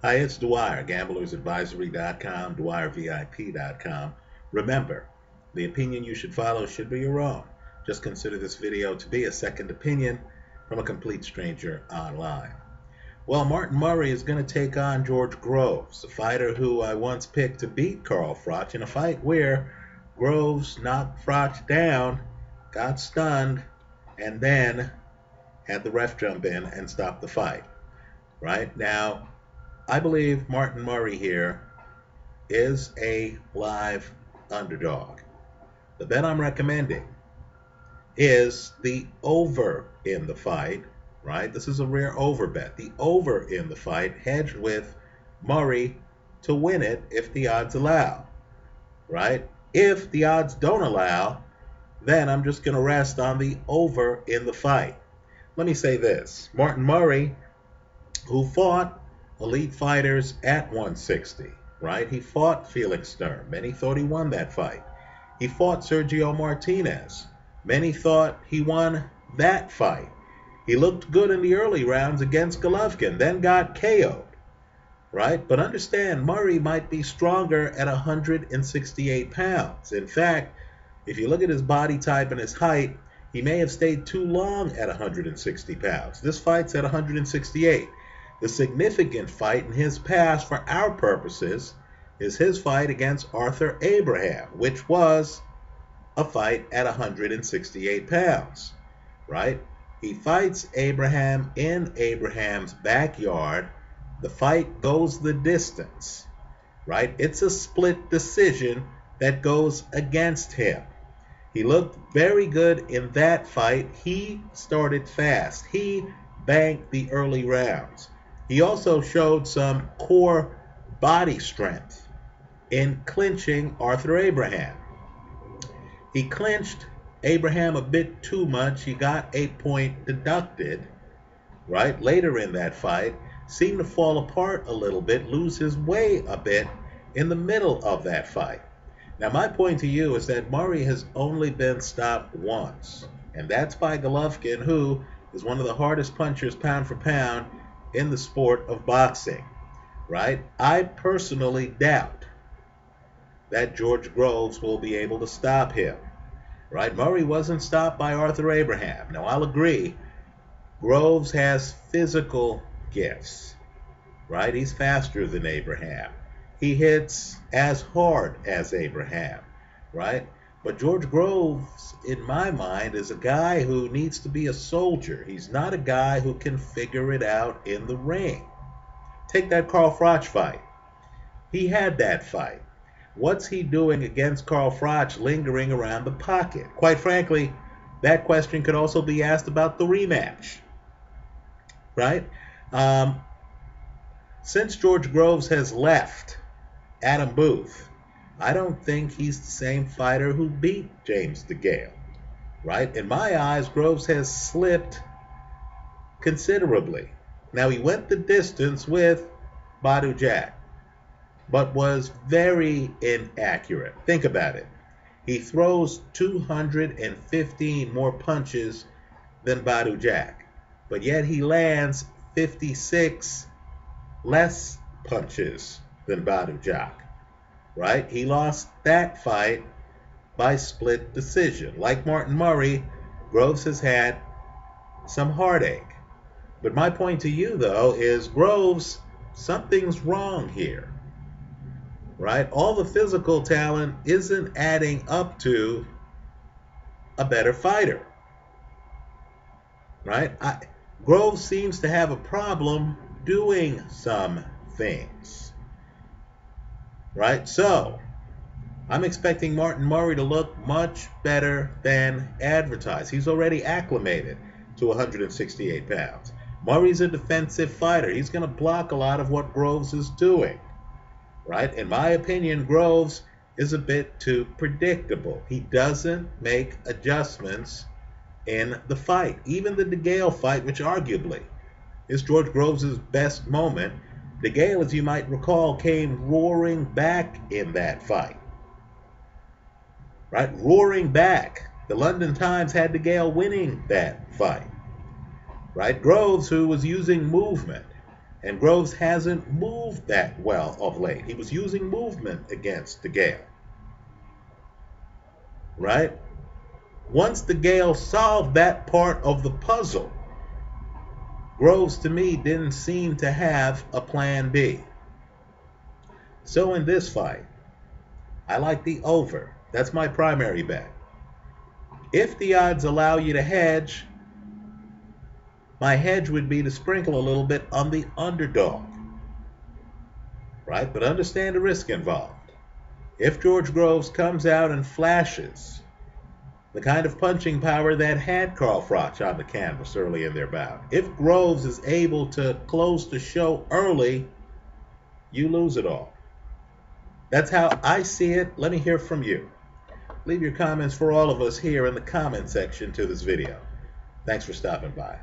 Hi, it's Dwyer, gamblersadvisory.com, dwyervip.com. Remember, the opinion you should follow should be your own. Just consider this video to be a second opinion from a complete stranger online. Well, Martin Murray is going to take on George Groves, a fighter who I once picked to beat Carl Froch in a fight where Groves knocked Froch down, got stunned, and then had the ref jump in and stop the fight. Right now, I believe Martin Murray here is a live underdog. The bet I'm recommending is the over in the fight, right? This is a rare over bet. The over in the fight, hedged with Murray to win it if the odds allow, right? If the odds don't allow, then I'm just going to rest on the over in the fight. Let me say this. Martin Murray, who fought elite fighters at 160, right? He fought Felix Sturm. Many thought he won that fight. He fought Sergio Martinez. Many thought he won that fight. He looked good in the early rounds against Golovkin, then got KO'd, right? But understand, Murray might be stronger at 168 pounds. In fact, if you look at his body type and his height, he may have stayed too long at 160 pounds. This fight's at 168. The significant fight in his past, for our purposes, is his fight against Arthur Abraham, which was a fight at 168 pounds, right? He fights Abraham in Abraham's backyard. The fight goes the distance, right? It's a split decision that goes against him. He looked very good in that fight. He started fast. He banked the early rounds. He also showed some core body strength in clinching Arthur Abraham. He clinched Abraham a bit too much. He got a point deducted, right? Later in that fight, seemed to fall apart a little bit, lose his way a bit in the middle of that fight. Now, my point to you is that Murray has only been stopped once, and that's by Golovkin, who is one of the hardest punchers pound for pound in the sport of boxing, right? I personally doubt that George Groves will be able to stop him, right? Murray wasn't stopped by Arthur Abraham. Now, I'll agree, Groves has physical gifts, right? He's faster than Abraham. He hits as hard as Abraham, right? But George Groves, in my mind, is a guy who needs to be a soldier. He's not a guy who can figure it out in the ring. Take that Carl Froch fight. He had that fight. What's he doing against Carl Froch lingering around the pocket? Quite frankly, that question could also be asked about the rematch, right? Since George Groves has left Adam Booth, I don't think he's the same fighter who beat James DeGale, right? In my eyes, Groves has slipped considerably. Now, he went the distance with Badu Jack, but was very inaccurate. Think about it. He throws 215 more punches than Badu Jack, but yet he lands 56 less punches than Badu Jack. Right? He lost that fight by split decision. Like Martin Murray, Groves has had some heartache. But my point to you, though, is Groves, something's wrong here. Right? All the physical talent isn't adding up to a better fighter. Right? Groves seems to have a problem doing some things. Right? So, I'm expecting Martin Murray to look much better than advertised. He's already acclimated to 168 pounds. Murray's a defensive fighter. He's going to block a lot of what Groves is doing. Right? In my opinion, Groves is a bit too predictable. He doesn't make adjustments in the fight. Even the DeGale fight, which arguably is George Groves' best moment, DeGale, as you might recall, came roaring back in that fight. Right? Roaring back. The London Times had DeGale winning that fight. Right? Groves, who was using movement, And Groves hasn't moved that well of late. He was using movement against DeGale. Right? Once DeGale solved that part of the puzzle, Groves to me didn't seem to have a plan B. So in this fight, I like the over. That's my primary bet. If the odds allow you to hedge, my hedge would be to sprinkle a little bit on the underdog. Right? But understand the risk involved. If George Groves comes out and flashes the kind of punching power that had Carl Froch on the canvas early in their bout, if Groves is able to close the show early, you lose it all. That's how I see it. Let me hear from you. Leave your comments for all of us here in the comment section to this video. Thanks for stopping by.